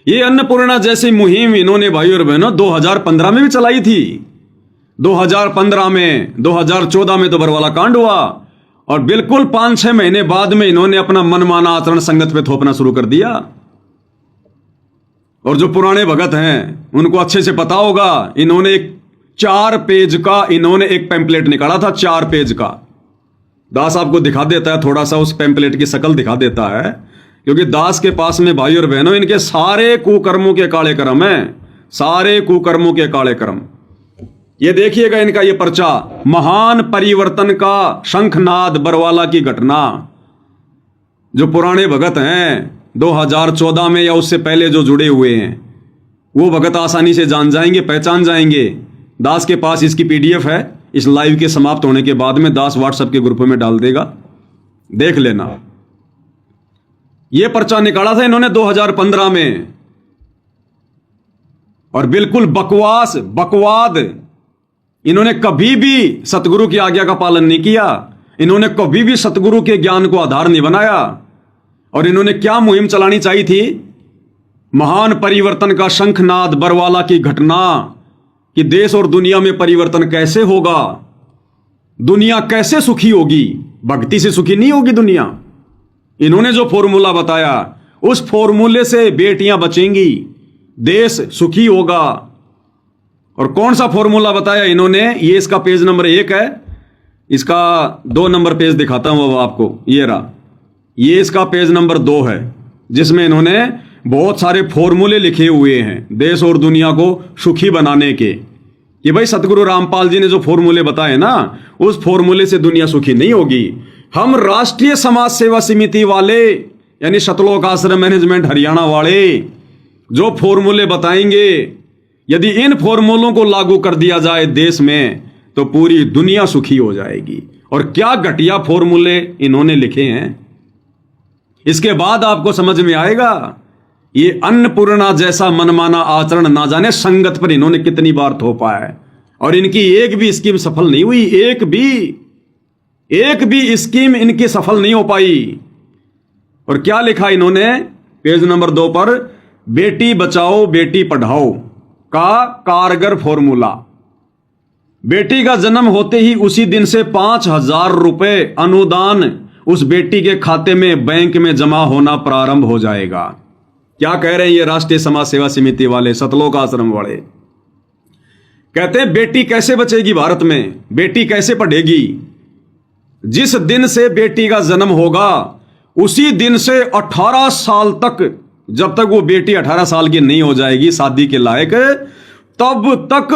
ये अन्नपूर्णा जैसी मुहिम इन्होंने भाई और बहनों 2015 में भी चलाई थी। 2015 में, 2014 में तो बरवाला कांड हुआ और बिल्कुल 5-6 महीने बाद में इन्होंने अपना मनमाना आचरण संगत पे थोपना शुरू कर दिया। और जो पुराने भगत हैं उनको अच्छे से पता होगा, इन्होंने एक 4 पेज का इन्होंने एक पैम्पलेट निकाला था, 4 पेज का। दास आपको दिखा देता है, थोड़ा सा उस पैम्पलेट की शक्ल दिखा देता है, क्योंकि दास के पास में भाई और बहनों इनके सारे कुकर्मों के काले कर्म हैं, सारे कुकर्मों के काले कर्म। ये देखिएगा इनका ये पर्चा, महान परिवर्तन का शंखनाद बरवाला की घटना। जो पुराने भगत हैं 2014 में या उससे पहले जो जुड़े हुए हैं, वो भगत आसानी से जान जाएंगे, पहचान जाएंगे। दास के पास इसकी पीडीएफ है, इस लाइव के समाप्त होने के बाद में दास व्हाट्सएप के ग्रुप में डाल देगा, देख लेना। ये पर्चा निकाला था इन्होंने 2015 में और बिल्कुल बकवास, बकवाद। इन्होंने कभी भी सतगुरु की आज्ञा का पालन नहीं किया, इन्होंने कभी भी सतगुरु के ज्ञान को आधार नहीं बनाया। और इन्होंने क्या मुहिम चलानी चाहिए थी? महान परिवर्तन का शंखनाद बरवाला की घटना, कि देश और दुनिया में परिवर्तन कैसे होगा, दुनिया कैसे सुखी होगी। भक्ति से सुखी नहीं होगी दुनिया। इन्होंने जो फॉर्मूला बताया, उस फॉर्मूले से बेटियां बचेंगी, देश सुखी होगा। और कौन सा फॉर्मूला बताया इन्होंने? ये इसका पेज नंबर 1 है, इसका 2 नंबर पेज दिखाता हूं अब आपको। ये रहा, ये इसका पेज नंबर 2 है, जिसमें इन्होंने बहुत सारे फॉर्मूले लिखे हुए हैं देश और दुनिया को सुखी बनाने के। कि भाई सतगुरु रामपाल जी ने जो फॉर्मूले बताए ना, उस फॉर्मूले से दुनिया सुखी नहीं होगी। हम राष्ट्रीय समाज सेवा समिति वाले, यानी सतलोक आश्रम मैनेजमेंट हरियाणा वाले, जो फॉर्मूले बताएंगे, यदि इन फॉर्मूलों को लागू कर दिया जाए देश में, तो पूरी दुनिया सुखी हो जाएगी। और क्या घटिया फॉर्मूले इन्होंने लिखे हैं, इसके बाद आपको समझ में आएगा। ये अन्नपूर्णा जैसा मनमाना आचरण ना जाने संगत पर इन्होंने कितनी बार थोपा है, और इनकी एक भी स्कीम सफल नहीं हुई। एक भी स्कीम इनकी सफल नहीं हो पाई। और क्या लिखा इन्होंने पेज नंबर 2 पर? बेटी बचाओ बेटी पढ़ाओ का कारगर फॉर्मूला। बेटी का जन्म होते ही उसी दिन से 5,000 रुपए अनुदान उस बेटी के खाते में बैंक में जमा होना प्रारंभ हो जाएगा। क्या कह रहे हैं ये राष्ट्रीय समाज सेवा समिति वाले, सतलोक आश्रम वाले? कहते हैं बेटी कैसे बचेगी भारत में, बेटी कैसे पढ़ेगी? जिस दिन से बेटी का जन्म होगा उसी दिन से 18 साल तक, जब तक वो बेटी 18 साल की नहीं हो जाएगी शादी के लायक, तब तक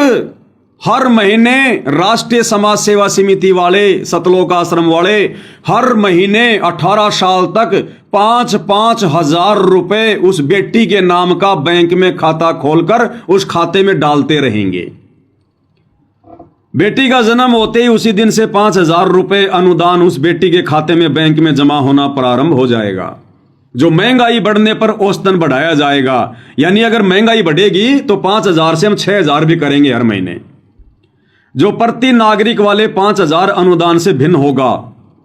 हर महीने राष्ट्रीय समाज सेवा समिति वाले, सतलोक आश्रम वाले हर महीने 18 साल तक 5-5 हजार रुपए उस बेटी के नाम का बैंक में खाता खोलकर उस खाते में डालते रहेंगे। बेटी का जन्म होते ही उसी दिन से 5,000 रुपए अनुदान उस बेटी के खाते में बैंक में जमा होना प्रारंभ हो जाएगा। जो महंगाई बढ़ने पर औसतन बढ़ाया जाएगा, यानी अगर महंगाई बढ़ेगी तो 5,000 से हम 6,000 भी करेंगे हर महीने। जो प्रति नागरिक वाले 5,000 अनुदान से भिन्न होगा।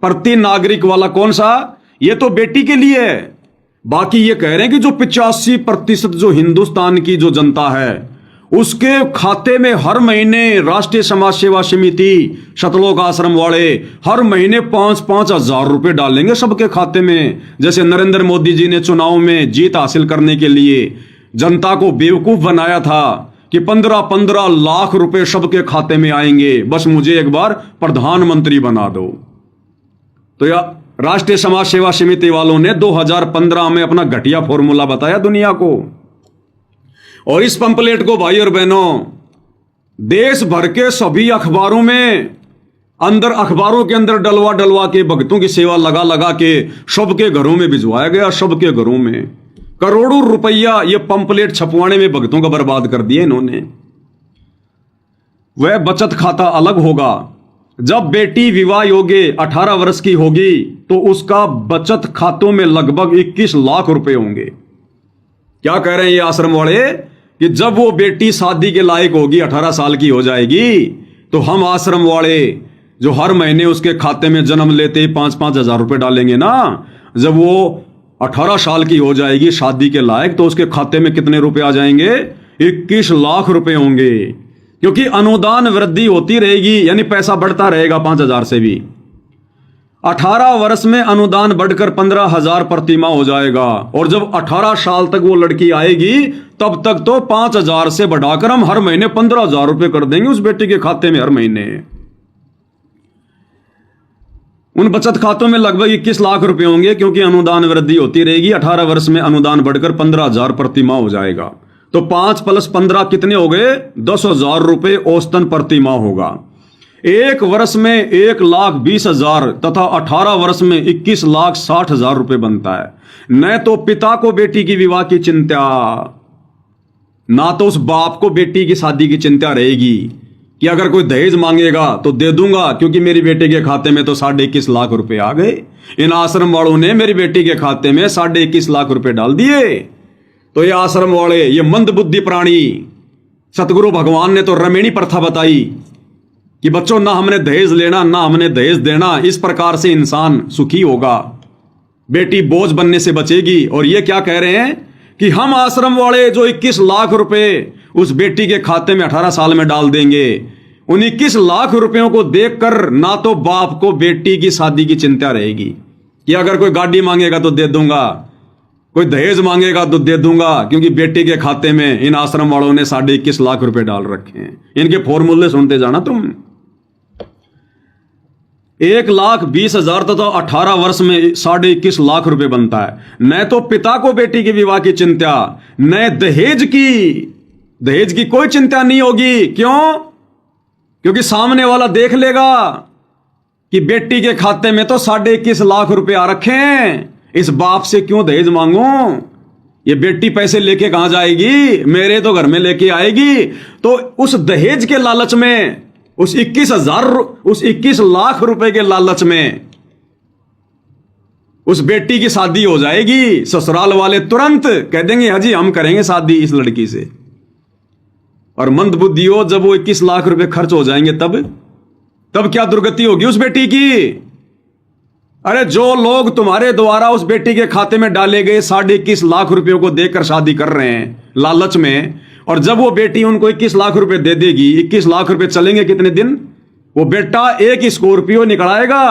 प्रति नागरिक वाला कौन सा? ये तो बेटी के लिए है। बाकी ये कह रहे हैं कि जो 85% जो हिंदुस्तान की जो जनता है, उसके खाते में हर महीने राष्ट्रीय समाज सेवा समिति, सतलोक आश्रम वाले हर महीने 5-5 हजार रुपए डालेंगे सबके खाते में। जैसे नरेंद्र मोदी जी ने चुनाव में जीत हासिल करने के लिए जनता को बेवकूफ बनाया था कि 15-15 लाख रुपए सबके खाते में आएंगे, बस मुझे एक बार प्रधानमंत्री बना दो। तो या राष्ट्रीय समाज सेवा समिति वालों ने 2015 में अपना घटिया फॉर्मूला बताया दुनिया को। और इस पंपलेट को भाई और बहनों देश भर के सभी अखबारों में, अखबारों के अंदर डलवा डलवा के भक्तों की सेवा लगा लगा के सबके घरों में भिजवाया गया। सबके घरों में करोड़ों रुपया ये पंपलेट छपवाने में भक्तों का बर्बाद कर दिए इन्होंने। वह बचत खाता अलग होगा। जब बेटी विवाह योग्य 18 वर्ष की होगी तो उसका बचत खातों में लगभग 21 लाख रुपए होंगे। क्या कह रहे हैं ये आश्रम वाले कि जब वो बेटी शादी के लायक होगी, 18 साल की हो जाएगी, तो हम आश्रम वाले जो हर महीने उसके खाते में जन्म लेते ही 5-5 हजार रुपए डालेंगे ना, जब वो 18 साल की हो जाएगी शादी के लायक, तो उसके खाते में कितने रुपए आ जाएंगे? 21 लाख रुपए होंगे, क्योंकि अनुदान वृद्धि होती रहेगी, यानी पैसा बढ़ता रहेगा 5,000 से भी। 18 वर्ष में अनुदान बढ़कर 15,000 प्रति माह हो जाएगा, और जब 18 साल तक वो लड़की आएगी तब तक तो 5,000 से बढ़ाकर हम हर महीने 15,000 रुपए कर देंगे उस बेटी के खाते में हर महीने। उन बचत खातों में लगभग 21 लाख रुपए होंगे, क्योंकि अनुदान वृद्धि होती रहेगी। 18 वर्ष में अनुदान बढ़कर 15,000 प्रति माह हो जाएगा, तो 5 + 15 कितने हो गए? 10,000 रुपए औसतन प्रति माह होगा। एक वर्ष में 1,20,000 तथा 18 वर्ष में 21,60,000 रुपए बनता है। न तो पिता को बेटी की विवाह की चिंता, ना तो उस बाप को बेटी की शादी की चिंता रहेगी कि अगर कोई दहेज मांगेगा तो दे दूंगा, क्योंकि मेरी बेटी के खाते में तो 21.5 लाख रुपए आ गए। इन आश्रम वालों ने मेरी बेटी के खाते में 21.5 लाख रुपए डाल दिए। तो ये आश्रम वाले, ये मंदबुद्धि प्राणी, सतगुरु भगवान ने तो रमेणी प्रथा बताई कि बच्चों, ना हमने दहेज लेना ना हमने दहेज देना, इस प्रकार से इंसान सुखी होगा, बेटी बोझ बनने से बचेगी। और ये क्या कह रहे हैं कि हम आश्रम वाले जो 21 लाख रुपए उस बेटी के खाते में 18 साल में डाल देंगे, उन 21 लाख रुपयों को देखकर ना तो बाप को बेटी की शादी की चिंता रहेगी कि अगर कोई गाड़ी मांगेगा तो दे दूंगा, कोई दहेज मांगेगा तो दे दूंगा, क्योंकि बेटी के खाते में इन आश्रम वालों ने 21.5 लाख रुपए डाल रखे हैं। इनके फॉर्मूले सुनते जाना तुम। 1,20,000 तथा 18 वर्ष में 21.5 लाख रुपए बनता है। न तो पिता को बेटी की विवाह की चिंता, न दहेज की कोई चिंता नहीं होगी। क्यों? क्योंकि सामने वाला देख लेगा कि बेटी के खाते में तो 21.5 लाख रुपए आ रखे हैं, इस बाप से क्यों दहेज मांगू? ये बेटी पैसे लेके कहां जाएगी? मेरे तो घर में लेके आएगी। तो उस दहेज के लालच में, उस 21 लाख रुपए के लालच में उस बेटी की शादी हो जाएगी। ससुराल वाले तुरंत कह देंगे हाजी हम करेंगे शादी इस लड़की से। और मंदबुद्धि हो, जब वो 21 लाख रुपए खर्च हो जाएंगे तब क्या दुर्गति होगी उस बेटी की? अरे जो लोग तुम्हारे द्वारा उस बेटी के खाते में डाले गए 21.5 लाख रुपयों को देकर शादी कर रहे हैं लालच में, और जब वो बेटी उनको 21 लाख रुपए दे देगी, 21 लाख रुपए चलेंगे कितने दिन? वो बेटा एक स्कॉर्पियो निकलाएगा,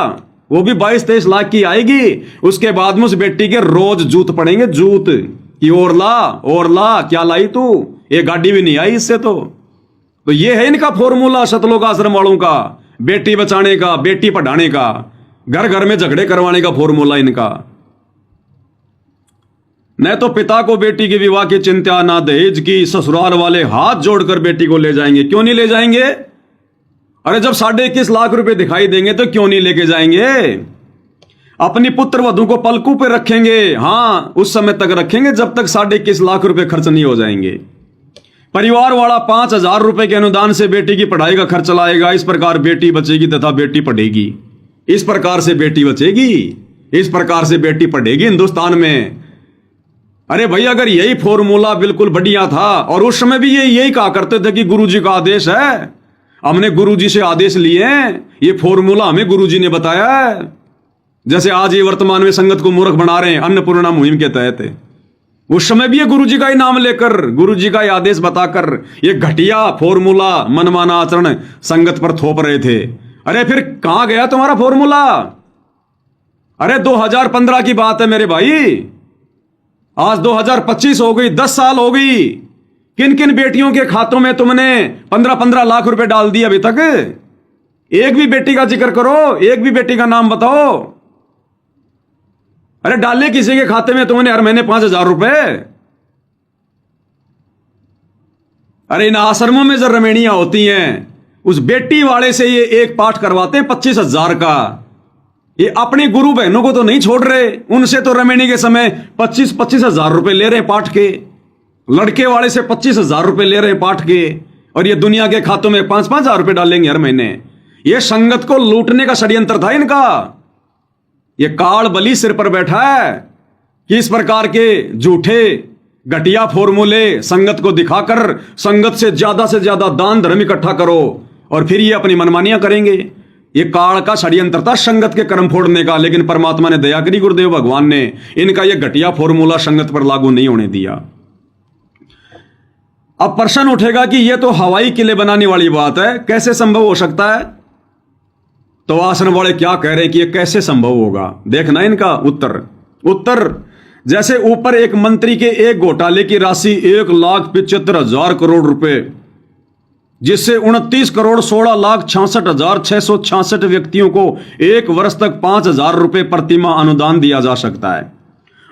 वो भी 22-23 लाख की आएगी। उसके बाद में उस बेटी के रोज जूत पड़ेंगे, जूत कि और ला क्या लाई तू, ये गाड़ी भी नहीं आई इससे। तो ये है इनका फॉर्मूला सतलोक आश्रम वालों का, बेटी बचाने का, बेटी पढ़ाने का, घर घर में झगड़े करवाने का फॉर्मूला इनका। न तो पिता को बेटी की विवाह की चिंता, ना दहेज की। ससुराल वाले हाथ जोड़कर बेटी को ले जाएंगे। क्यों नहीं ले जाएंगे? अरे जब 21.5 लाख रुपए दिखाई देंगे तो क्यों नहीं लेके जाएंगे? अपनी पुत्र वधू को पलकों पे रखेंगे। हां, उस समय तक रखेंगे जब तक 21.5 लाख रुपए खर्च नहीं हो जाएंगे। परिवार वाला 5,000 रुपए के अनुदान से बेटी की पढ़ाई का खर्च लाएगा। इस प्रकार बेटी बचेगी तथा बेटी पढ़ेगी। इस प्रकार से बेटी बचेगी, इस प्रकार से बेटी पढ़ेगी हिंदुस्तान में। अरे भाई, अगर यही फॉर्मूला बिल्कुल बढ़िया था, और उस समय भी ये यही कहा करते थे कि गुरुजी का आदेश है, हमने गुरुजी से आदेश लिए हैं, ये फॉर्मूला हमें गुरुजी ने बताया है। जैसे आज ये वर्तमान में संगत को मूर्ख बना रहे हैं अन्नपूर्णा मुहिम के तहत, उस समय भी ये गुरुजी का ही नाम लेकर, गुरुजी का ही आदेश बताकर ये घटिया फॉर्मूला, मनमाना आचरण संगत पर थोप रहे थे। अरे फिर कहां गया तुम्हारा फॉर्मूला? अरे 2015 की बात है मेरे भाई, आज 2025 हो गई, 10 साल हो गई। किन किन बेटियों के खातों में तुमने 15-15 लाख रुपए डाल दिए अभी तक? एक भी बेटी का जिक्र करो, एक भी बेटी का नाम बताओ। अरे डाले किसी के खाते में तुमने हर महीने 5,000 रुपए? अरे इन आश्रमों में जब रमेणियां होती हैं, उस बेटी वाले से ये एक पाठ करवाते हैं 25,000 का। ये अपनी गुरु बहनों को तो नहीं छोड़ रहे, उनसे तो रमेणी के समय 25,000 रुपए ले रहे हैं पाठ के। लड़के वाले से 25,000 रुपए ले रहे हैं पाठ के, और ये दुनिया के खातों में 5,000 रुपए डालेंगे हर महीने। ये संगत को लूटने का षड्यंत्र था इनका। ये काल बलि सिर पर बैठा है कि इस प्रकार के झूठे घटिया फॉर्मूले संगत को दिखाकर संगत से ज्यादा दान धर्म इकट्ठा करो, और फिर ये अपनी मनमानियां करेंगे। ये काल का षड्यंत्र था संगत के कर्म फोड़ने का, लेकिन परमात्मा ने दया करी, गुरुदेव भगवान ने इनका ये घटिया फॉर्मूला संगत पर लागू नहीं होने दिया। अब प्रश्न उठेगा कि ये तो हवाई किले बनाने वाली बात है, कैसे संभव हो सकता है? तो आश्रम वाले क्या कह रहे हैं कि ये कैसे संभव होगा? देखना इनका उत्तर जैसे ऊपर एक मंत्री के एक घोटाले की राशि 1,75,000 करोड़ रुपए, जिससे 29 करोड़ 16,66,666 व्यक्तियों को एक वर्ष तक 5,000 रुपए प्रतिमाह अनुदान दिया जा सकता है।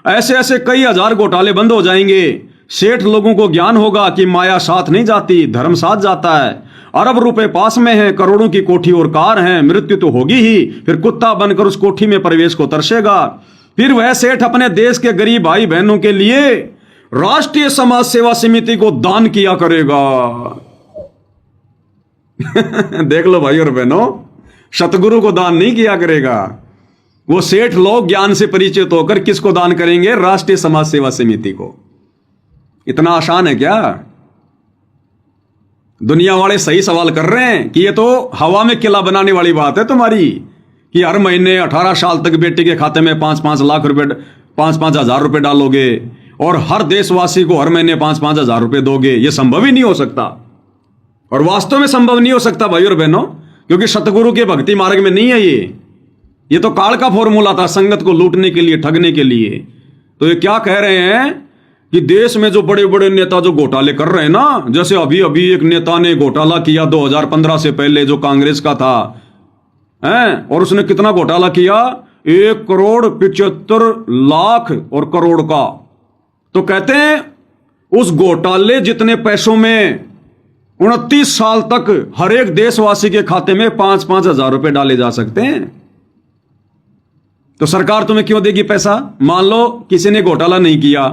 ऐसे ऐसे कई हजार घोटाले बंद हो जाएंगे। सेठ लोगों को ज्ञान होगा कि माया साथ नहीं जाती, धर्म साथ जाता है। अरब रुपए पास में है, करोड़ों की कोठी और कार है, मृत्यु तो होगी ही, फिर कुत्ता बनकर उस कोठी में प्रवेश को तरसेगा। फिर वह सेठ अपने देश के गरीब भाई बहनों के लिए राष्ट्रीय समाज सेवा समिति को दान किया करेगा। देख लो भाई और बहनों, सतगुरु को दान नहीं किया करेगा। वो सेठ लोग ज्ञान से परिचित होकर किसको दान करेंगे? राष्ट्रीय समाज सेवा समिति को। इतना आसान है क्या? दुनिया वाले सही सवाल कर रहे हैं कि ये तो हवा में किला बनाने वाली बात है तुम्हारी, कि हर महीने 18 साल तक बेटी के खाते में 5-5 लाख रुपए, 5-5 हजार रुपए डालोगे और हर देशवासी को हर महीने 5-5 हजार रुपए दोगे। ये संभव ही नहीं हो सकता, और वास्तव में संभव नहीं हो सकता भाई और बहनों, क्योंकि सतगुरु के भक्ति मार्ग में नहीं है ये तो काल का फॉर्मूला था संगत को लूटने के लिए, ठगने के लिए। तो ये क्या कह रहे हैं कि देश में जो बड़े बड़े नेता जो घोटाले कर रहे हैं ना, जैसे अभी अभी एक नेता ने घोटाला किया 2015 से पहले, जो कांग्रेस का था, हैं, और उसने कितना घोटाला किया? 1,75,00,000 और करोड़ का। तो कहते हैं उस घोटाले जितने पैसों में 29 साल तक हर एक देशवासी के खाते में 5-5 हजार रुपए डाले जा सकते हैं। तो सरकार तुम्हें क्यों देगी पैसा? मान लो किसी ने घोटाला नहीं किया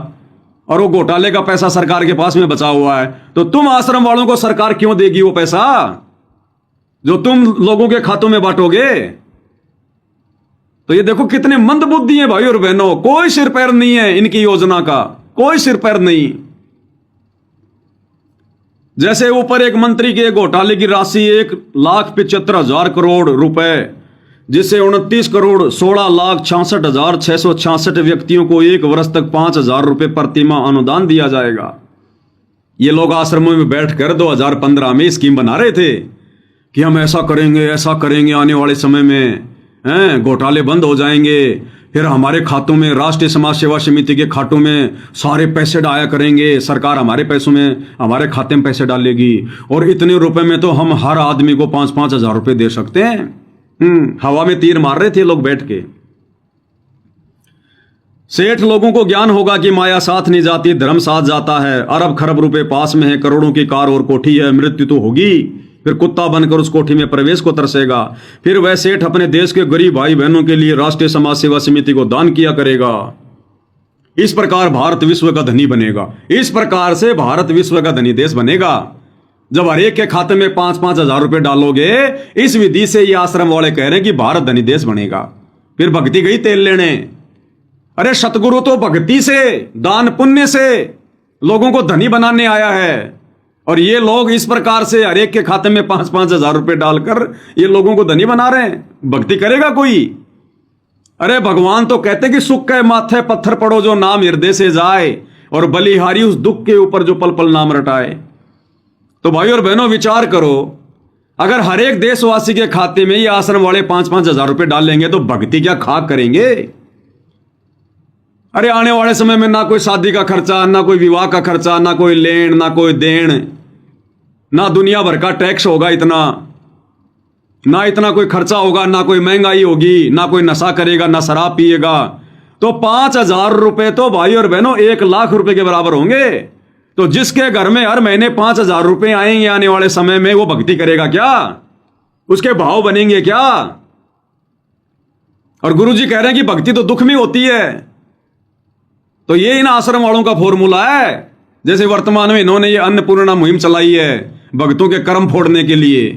और वो घोटाले का पैसा सरकार के पास में बचा हुआ है, तो तुम आश्रम वालों को सरकार क्यों देगी वो पैसा जो तुम लोगों के खातों में बांटोगे? तो ये देखो कितने मंदबुद्धि हैं भाई और बहनों, कोई सिर पैर नहीं है इनकी योजना का, कोई सिर पैर नहीं। जैसे ऊपर एक मंत्री के घोटाले की राशि 1,75,000 करोड़ रुपए, जिससे 29 करोड़ 16,66,666 व्यक्तियों को एक वर्ष तक 5,000 रुपए प्रतिमाह अनुदान दिया जाएगा। ये लोग आश्रमों में बैठकर 2015 में स्कीम बना रहे थे कि हम ऐसा करेंगे, आने वाले समय में घोटाले बंद हो जाएंगे, फिर हमारे खातों में, राष्ट्रीय समाज सेवा समिति के खातों में सारे पैसे डाया करेंगे, सरकार हमारे पैसों में, हमारे खाते में पैसे डालेगी, और इतने रुपए में तो हम हर आदमी को 5-5 हजार रुपए दे सकते हैं। हवा में तीर मार रहे थे लोग बैठ के। सेठ लोगों को ज्ञान होगा कि माया साथ नहीं जाती, धर्म साथ जाता है। अरब खरब रुपए पास में है, करोड़ों की कार और कोठी है, मृत्यु तो होगी, फिर कुत्ता बनकर उस कोठी में प्रवेश को तरसेगा। फिर वह सेठ अपने देश के गरीब भाई बहनों के लिए राष्ट्रीय समाज सेवा समिति को दान किया करेगा। इस प्रकार भारत विश्व का धनी बनेगा। इस प्रकार से भारत विश्व का धनी देश बनेगा जब हर एक के खाते में 5-5 हजार रुपए डालोगे। इस विधि से ये आश्रम वाले कह रहे हैं कि भारत धनी देश बनेगा। फिर भक्ति गई तेल लेने। अरे सतगुरु तो भक्ति से, दान पुण्य से लोगों को धनी बनाने आया है, और ये लोग इस प्रकार से हर एक के खाते में 5-5 हजार रुपए डालकर ये लोगों को धनी बना रहे हैं। भक्ति करेगा कोई? अरे भगवान तो कहते कि सुख के माथे पत्थर पड़ो जो नाम हृदय से जाए, और बलिहारी उस दुख के ऊपर जो पल पल नाम रटाए। तो भाई और बहनों विचार करो, अगर हर एक देशवासी के खाते में ये आश्रम वाले 5-5 हजार रुपए डाल लेंगे तो भक्ति क्या खाक करेंगे? अरे आने वाले समय में ना कोई शादी का खर्चा, ना कोई विवाह का खर्चा, ना कोई लेन, ना कोई देन, ना दुनिया भर का टैक्स होगा इतना, ना इतना कोई खर्चा होगा, ना कोई महंगाई होगी, ना कोई नशा करेगा, ना शराब पिएगा। तो 5,000 रुपए तो भाई और बहनों 1,00,000 रुपए के बराबर होंगे। तो जिसके घर में हर महीने 5,000 रुपए आएंगे आने वाले समय में, वो भक्ति करेगा क्या? उसके भाव बनेंगे क्या? और गुरुजी कह रहे हैं कि भक्ति तो दुख में होती है। तो ये इन आश्रम वालों का फॉर्मूला है। जैसे वर्तमान में इन्होंने ये अन्नपूर्णा मुहिम चलाई है भक्तों के कर्म फोड़ने के लिए,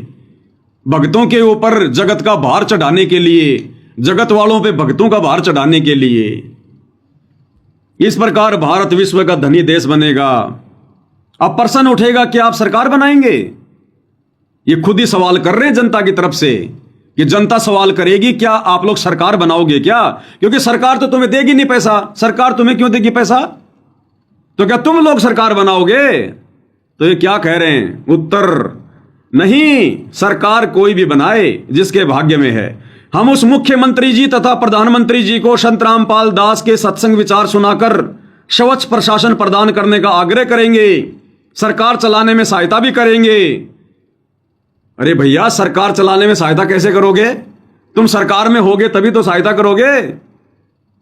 भक्तों के ऊपर जगत का भार चढ़ाने के लिए, जगत वालों पे भक्तों का भार चढ़ाने के लिए। इस प्रकार भारत विश्व का धनी देश बनेगा। अब प्रश्न उठेगा कि आप सरकार बनाएंगे? ये खुद ही सवाल कर रहे हैं जनता की तरफ से कि जनता सवाल करेगी क्या आप लोग सरकार बनाओगे क्या? क्योंकि सरकार तो तुम्हें देगी नहीं पैसा। सरकार तुम्हें क्यों देगी पैसा? तो क्या तुम लोग सरकार बनाओगे? तो ये क्या कह रहे हैं? उत्तर नहीं, सरकार कोई भी बनाए जिसके भाग्य में है। हम उस मुख्यमंत्री जी तथा प्रधानमंत्री जी को संत रामपाल दास के सत्संग विचार सुनाकर स्वच्छ प्रशासन प्रदान करने का आग्रह करेंगे, सरकार चलाने में सहायता भी करेंगे। अरे भैया, सरकार चलाने में सहायता कैसे करोगे? तुम सरकार में होगे तभी तो सहायता करोगे।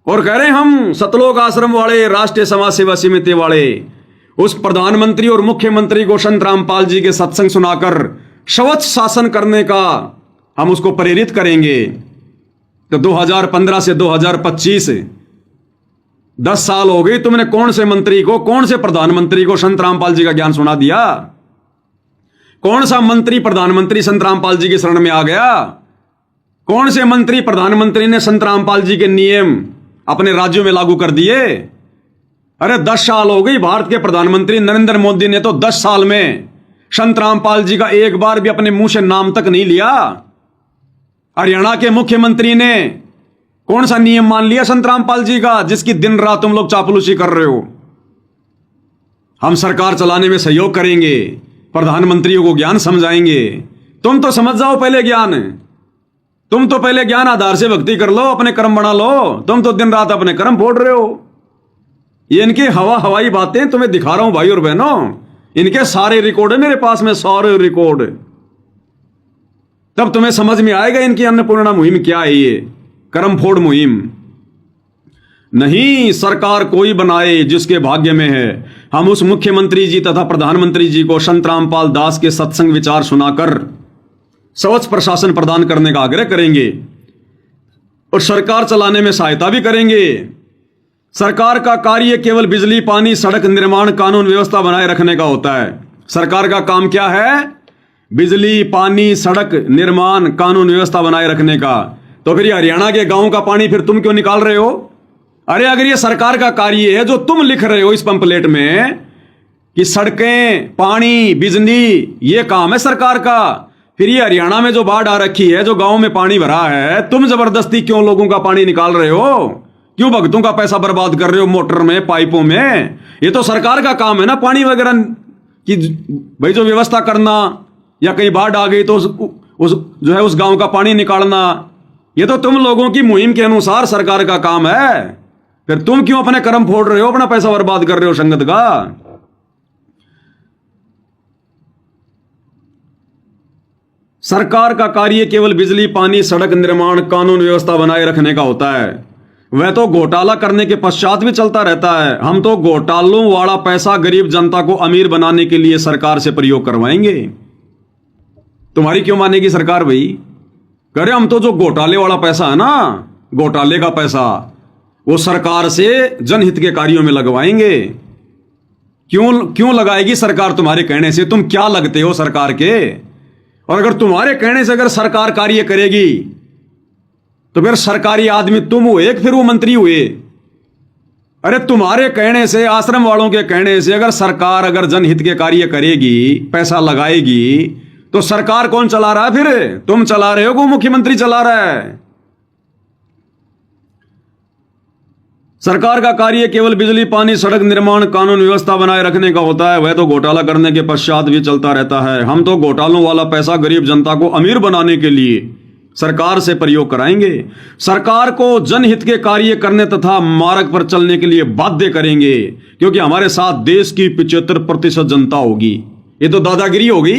और कह रहे हैं हम सतलोक आश्रम वाले, राष्ट्रीय समाज सेवा समिति वाले, उस प्रधानमंत्री और मुख्यमंत्री को संत रामपाल जी के सत्संग सुनाकर स्वच्छ शासन करने का हम उसको प्रेरित करेंगे। तो 2015 से 2025 10 साल हो गई, तुमने कौन से मंत्री को, कौन से प्रधानमंत्री को संत रामपाल जी का ज्ञान सुना दिया? कौन सा मंत्री प्रधानमंत्री संत रामपाल जी की शरण में आ गया? कौन से मंत्री प्रधानमंत्री ने संत रामपाल जी के नियम अपने राज्यों में लागू कर दिए? अरे 10 साल हो गई, भारत के प्रधानमंत्री नरेंद्र मोदी ने तो 10 साल में संत रामपाल जी का एक बार भी अपने मुंह से नाम तक नहीं लिया। हरियाणा के मुख्यमंत्री ने कौन सा नियम मान लिया संत रामपाल जी का, जिसकी दिन रात तुम लोग चापलूसी कर रहे हो? हम सरकार चलाने में सहयोग करेंगे, प्रधानमंत्रियों को ज्ञान समझाएंगे। तुम तो समझ जाओ पहले ज्ञान, तुम तो पहले ज्ञान आधार से भक्ति कर लो, अपने कर्म बना लो। तुम तो दिन रात अपने कर्म फोड़ रहे हो। ये इनकी हवाई बातें तुम्हें दिखा रहा हूं भाई और बहनों, इनके सारे रिकॉर्ड है मेरे पास में, सारे रिकॉर्ड। तब तुम्हें समझ में आएगा इनकी अन्नपूर्णा मुहिम क्या है, ये कर्म फोड़ मुहिम। नहीं, सरकार कोई बनाए जिसके भाग्य में है। हम उस मुख्यमंत्री जी तथा प्रधानमंत्री जी को संत रामपाल दास के सत्संग विचार सुनाकर स्वच्छ प्रशासन प्रदान करने का आग्रह करेंगे और सरकार चलाने में सहायता भी करेंगे। सरकार का कार्य केवल बिजली, पानी, सड़क निर्माण, कानून व्यवस्था बनाए रखने का होता है। सरकार का काम क्या है? बिजली, पानी, सड़क निर्माण, कानून व्यवस्था बनाए रखने का। तो फिर हरियाणा के गांव का पानी फिर तुम क्यों निकाल रहे हो? अरे अगर ये सरकार का कार्य है जो तुम लिख रहे हो इस पंपलेट में कि सड़कें, पानी, बिजली ये काम है सरकार का, फिर ये हरियाणा में जो बाढ़ आ रखी है, जो गांव में पानी भरा है, तुम जबरदस्ती क्यों लोगों का पानी निकाल रहे हो? क्यों भक्तों का पैसा बर्बाद कर रहे हो मोटर में, पाइपों में? ये तो सरकार का काम है ना, पानी वगैरह की भाई जो व्यवस्था करना, या कहीं बाढ़ आ गई तो उस गांव का पानी निकालना। ये तो तुम लोगों की मुहिम के अनुसार सरकार का काम है। फिर तुम क्यों अपने कर्म फोड़ रहे हो, अपना पैसा बर्बाद कर रहे हो संगत का? सरकार का कार्य केवल बिजली, पानी, सड़क निर्माण, कानून व्यवस्था बनाए रखने का होता है। वह तो घोटाला करने के पश्चात भी चलता रहता है। हम तो घोटालों वाला पैसा गरीब जनता को अमीर बनाने के लिए सरकार से प्रयोग करवाएंगे। तुम्हारी क्यों मानेगी सरकार भाई? कह रहे हम तो जो घोटाले वाला पैसा है ना, घोटाले का पैसा, वो सरकार से जनहित के कार्यों में लगवाएंगे। क्यों लगाएगी सरकार तुम्हारे कहने से? तुम क्या लगते हो सरकार के? और अगर तुम्हारे कहने से अगर सरकार कार्य करेगी तो फिर सरकारी आदमी तुम हुए, फिर वो मंत्री हुए। अरे तुम्हारे कहने से, आश्रम वालों के कहने से अगर सरकार अगर जनहित के कार्य करेगी, पैसा लगाएगी, तो सरकार कौन चला रहा है? फिर तुम चला रहे हो कि मुख्यमंत्री चला रहा है? सरकार का कार्य केवल बिजली, पानी, सड़क निर्माण, कानून व्यवस्था बनाए रखने का होता है। वह तो घोटाला करने के पश्चात भी चलता रहता है। हम तो घोटालों वाला पैसा गरीब जनता को अमीर बनाने के लिए सरकार से प्रयोग कराएंगे। सरकार को जनहित के कार्य करने तथा मार्ग पर चलने के लिए बाध्य करेंगे, क्योंकि हमारे साथ देश की 75% जनता होगी। ये तो दादागिरी होगी,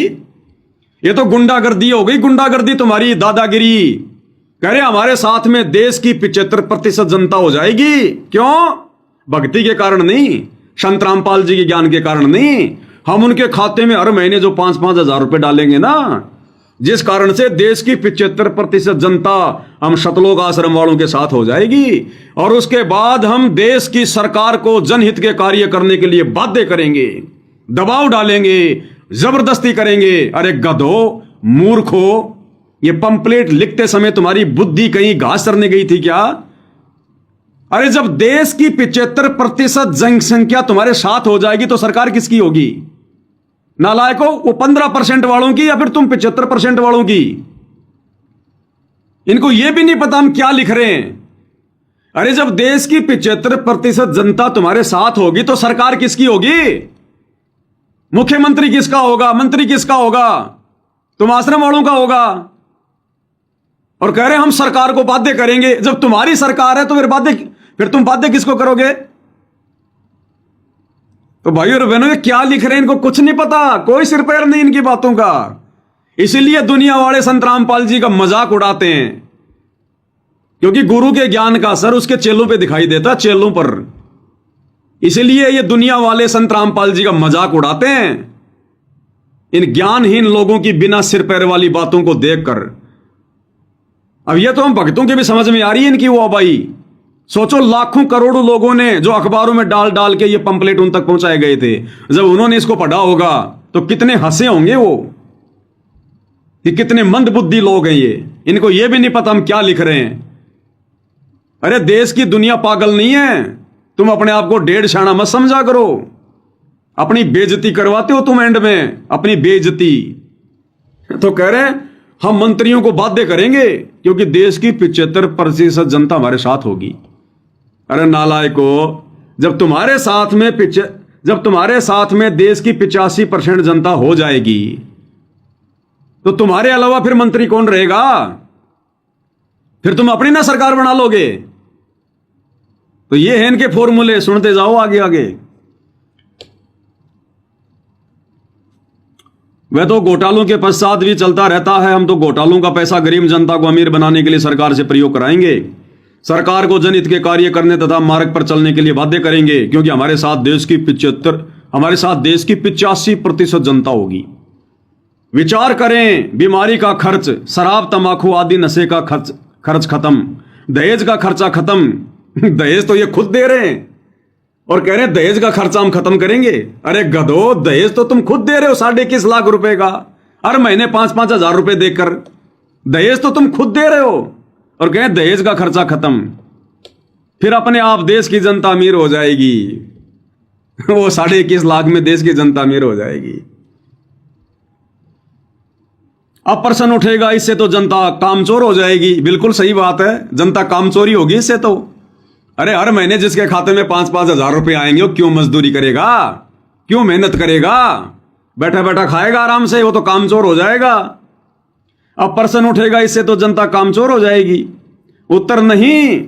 ये तो गुंडागर्दी हो गई। गुंडागर्दी तुम्हारी, दादागिरी। कह रहे हमारे साथ में देश की 75% जनता हो जाएगी। क्यों? भक्ति के कारण नहीं, संत रामपाल जी के ज्ञान के कारण नहीं। हम उनके खाते में हर महीने जो 5-5 हजार रुपए डालेंगे ना, जिस कारण से देश की 75% जनता हम सतलोक आश्रम वालों के साथ हो जाएगी। और उसके बाद हम देश की सरकार को जनहित के कार्य करने के लिए बाध्य करेंगे, दबाव डालेंगे, जबरदस्ती करेंगे। अरे गधो, मूर्खो, ये पंपलेट लिखते समय तुम्हारी बुद्धि कहीं घास चरने गई थी क्या? अरे जब देश की 75% जनसंख्या तुम्हारे साथ हो जाएगी तो सरकार किसकी होगी? नालायको, वो 15% वालों की या फिर तुम 75% वालों की? इनको यह भी नहीं पता हम क्या लिख रहे हैं। अरे जब देश की 75% जनता तुम्हारे साथ होगी तो सरकार किसकी होगी? मुख्यमंत्री किसका होगा? मंत्री किसका होगा? तुम आश्रम वालों का होगा। और कह रहे हम सरकार को बाध्य करेंगे। जब तुम्हारी सरकार है तो फिर तुम बाध्य किसको करोगे? तो भाइयों और बहनों, ये क्या लिख रहे हैं इनको कुछ नहीं पता, कोई सिर पैर नहीं इनकी बातों का। इसीलिए दुनिया वाले संत रामपाल जी का मजाक उड़ाते हैं, क्योंकि गुरु के ज्ञान का असर उसके चेलों पे दिखाई देता, चेलों पर। इसीलिए ये दुनिया वाले संत रामपाल जी का मजाक उड़ाते हैं, इन ज्ञानहीन लोगों की बिना सिर पैर वाली बातों को देखकर। अब ये तो हम भक्तों के भी समझ में आ रही है इनकी वो भाई। सोचो, लाखों करोड़ों लोगों ने जो अखबारों में डाल डाल के ये पंपलेट उन तक पहुंचाए गए थे, जब उन्होंने इसको पढ़ा होगा तो कितने हंसे होंगे वो कि कितने मंदबुद्धि लोग हैं ये। इनको ये भी नहीं पता हम क्या लिख रहे हैं। अरे देश की दुनिया पागल नहीं है, तुम अपने आप को डेढ़ शाना मत समझा करो। अपनी बेइज्जती करवाते हो तुम एंड में, अपनी बेइज्जती। तो कह रहे हैं हम मंत्रियों को बाध्य करेंगे क्योंकि देश की 75% जनता हमारे साथ होगी। अरे नालायको, जब तुम्हारे साथ में देश की 85% जनता हो जाएगी तो तुम्हारे अलावा फिर मंत्री कौन रहेगा? फिर तुम अपनी ना सरकार बना लोगे। तो ये हैं इनके फॉर्मूले, सुनते जाओ आगे आगे। वह तो घोटालों के पश्चात भी चलता रहता है। हम तो घोटालों का पैसा गरीब जनता को अमीर बनाने के लिए सरकार से प्रयोग कराएंगे, सरकार को जनहित के कार्य करने तथा मार्ग पर चलने के लिए बाध्य करेंगे, क्योंकि हमारे साथ देश की 85% जनता होगी। विचार करें, बीमारी का खर्च, शराब तंबाकू आदि नशे का खर्च खत्म, दहेज का खर्चा खत्म। दहेज तो ये खुद दे रहे हैं और कह रहे हैं दहेज का खर्चा हम खत्म करेंगे। अरे गधो, दहेज तो तुम खुद दे रहे हो 21.5 लाख रुपए का, हर महीने 5-5 हजार रुपए देकर। दहेज तो तुम खुद दे रहे हो और कह रहे हैं दहेज का खर्चा खत्म। फिर अपने आप देश की जनता अमीर हो जाएगी। वो 21.5 लाख में देश की जनता अमीर हो जाएगी। अब प्रश्न उठेगा, इससे तो जनता कामचोर हो जाएगी। बिल्कुल सही बात है, जनता कामचोरी होगी इससे तो। अरे हर महीने जिसके खाते में 5-5 हजार रुपए आएंगे वो क्यों मजदूरी करेगा, क्यों मेहनत करेगा? बैठा बैठा खाएगा आराम से, वो तो कामचोर हो जाएगा। अब प्रश्न उठेगा, इससे तो जनता कामचोर हो जाएगी। उत्तर नहीं,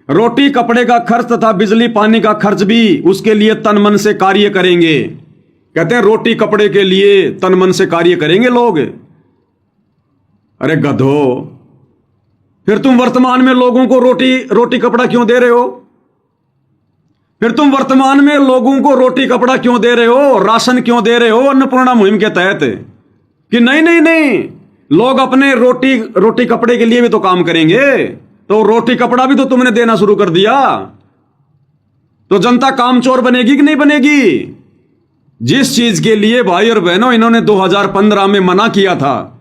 रोटी कपड़े का खर्च तथा बिजली पानी का खर्च भी उसके लिए तन मन से कार्य करेंगे। कहते हैं रोटी कपड़े के लिए तन मन से कार्य करेंगे लोग। अरे गधो, फिर तुम वर्तमान में लोगों को रोटी कपड़ा क्यों दे रहे हो? फिर तुम वर्तमान में लोगों को रोटी कपड़ा क्यों दे रहे हो, राशन क्यों दे रहे हो अन्नपूर्णा मुहिम के तहत? कि नहीं नहीं नहीं, लोग अपने रोटी कपड़े के लिए भी तो काम करेंगे, तो रोटी कपड़ा भी तो तुमने देना शुरू कर दिया। तो जनता कामचोर बनेगी कि नहीं बनेगी? जिस चीज के लिए भाई और बहनों इन्होंने 2015 में मना किया था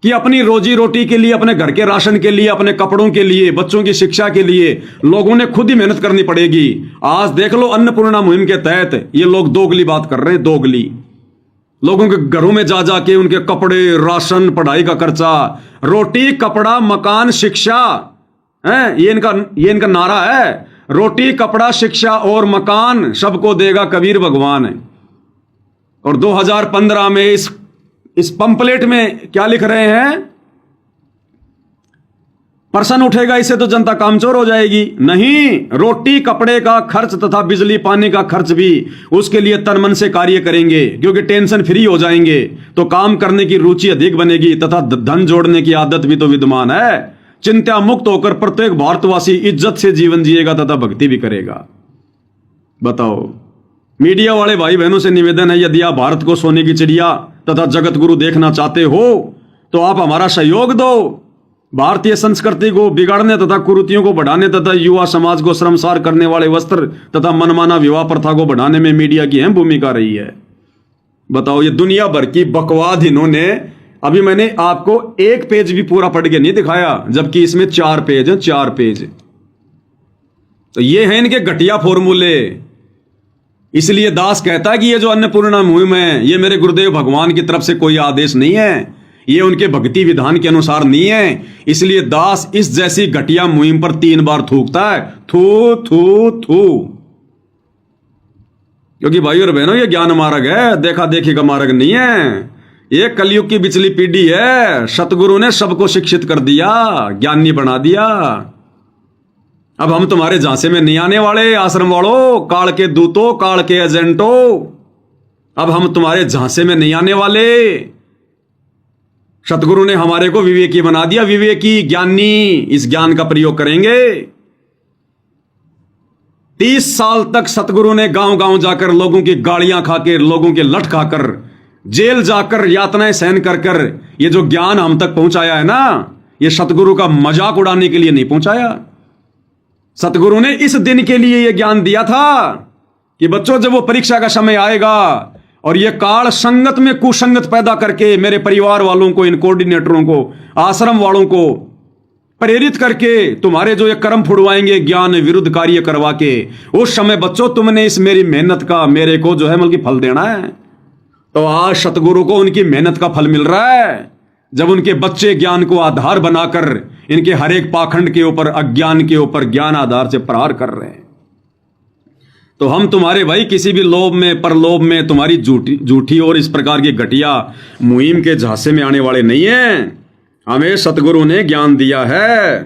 कि अपनी रोजी रोटी के लिए, अपने घर के राशन के लिए, अपने कपड़ों के लिए, बच्चों की शिक्षा के लिए लोगों ने खुद ही मेहनत करनी पड़ेगी। आज देख लो अन्नपूर्णा मुहिम के तहत ये लोग दोगली बात कर रहे हैं, दोगली। लोगों के घरों में जा जाके उनके कपड़े, राशन, पढ़ाई का खर्चा, रोटी कपड़ा मकान शिक्षा है, ये इनका नारा है। रोटी कपड़ा शिक्षा और मकान सबको देगा कबीर भगवान। और 2015 में इस पंपलेट में क्या लिख रहे हैं? प्रश्न उठेगा, इससे तो जनता कामचोर हो जाएगी। नहीं, रोटी कपड़े का खर्च तथा बिजली पानी का खर्च भी उसके लिए तन मन से कार्य करेंगे, क्योंकि टेंशन फ्री हो जाएंगे तो काम करने की रुचि अधिक बनेगी तथा धन जोड़ने की आदत भी तो विद्यमान है। चिंता मुक्त होकर प्रत्येक भारतवासी इज्जत से जीवन जिएगा तथा भक्ति भी करेगा। बताओ, मीडिया वाले भाई बहनों से निवेदन है, यदि आप भारत को सोने की चिड़िया तथा जगत गुरु देखना चाहते हो तो आप हमारा सहयोग दो। भारतीय संस्कृति को बिगाड़ने तथा कुरीतियों को बढ़ाने तथा युवा समाज को शर्मसार करने वाले वस्त्र तथा मनमाना विवाह प्रथा को बढ़ाने में मीडिया की अहम भूमिका रही है। बताओ, ये दुनिया भर की बकवाद इन्होंने, अभी मैंने आपको एक पेज भी पूरा पढ़ के नहीं दिखाया, जबकि इसमें 4 पेज हैं, 4 पेज। तो ये है इनके घटिया फॉर्मूले। इसलिए दास कहता है कि ये जो अन्नपूर्णा मुहिम है, ये मेरे गुरुदेव भगवान की तरफ से कोई आदेश नहीं है, ये उनके भक्ति विधान के अनुसार नहीं है। इसलिए दास इस जैसी घटिया मुहिम पर 3 बार थूकता है, थू थू थू। क्योंकि भाई और बहनों, ये ज्ञान मार्ग है, देखा देखी का मार्ग नहीं है। ये कलयुग की बिचली पीढ़ी है। सतगुरु ने सबको शिक्षित कर दिया, ज्ञानी बना दिया। अब हम तुम्हारे झांसे में नहीं आने वाले, आश्रम वालों, काल के दूतों, काल के एजेंटों। अब हम तुम्हारे झांसे में नहीं आने वाले। सतगुरु ने हमारे को विवेकी बना दिया, विवेकी, ज्ञानी। इस ज्ञान का प्रयोग करेंगे। 30 साल तक सतगुरु ने गांव गांव जाकर लोगों की गालियां खाकर, लोगों के लठ खाकर, जेल जाकर यातनाएं सहन कर कर ये जो ज्ञान हम तक पहुंचाया है ना, ये सतगुरु का मजाक उड़ाने के लिए नहीं पहुंचाया। सतगुरु ने इस दिन के लिए ये ज्ञान दिया था कि बच्चों, जब वो परीक्षा का समय आएगा और ये काल संगत में कुसंगत पैदा करके मेरे परिवार वालों को, इन कोऑर्डिनेटरों को, आश्रम वालों को प्रेरित करके तुम्हारे जो ये कर्म फुड़वाएंगे ज्ञान विरुद्ध कार्य करवा के, उस समय बच्चों तुमने इस मेरी मेहनत का मेरे को जो है बल्कि फल देना है। तो आज सतगुरु को उनकी मेहनत का फल मिल रहा है, जब उनके बच्चे ज्ञान को आधार बनाकर इनके हर एक पाखंड के ऊपर, अज्ञान के ऊपर ज्ञान आधार से प्रहार कर रहे हैं। तो हम तुम्हारे भाई किसी भी लोभ में, परलोभ में, तुम्हारी झूठी और इस प्रकार की घटिया मुहिम के झांसे में आने वाले नहीं हैं। हमें सतगुरु ने ज्ञान दिया है।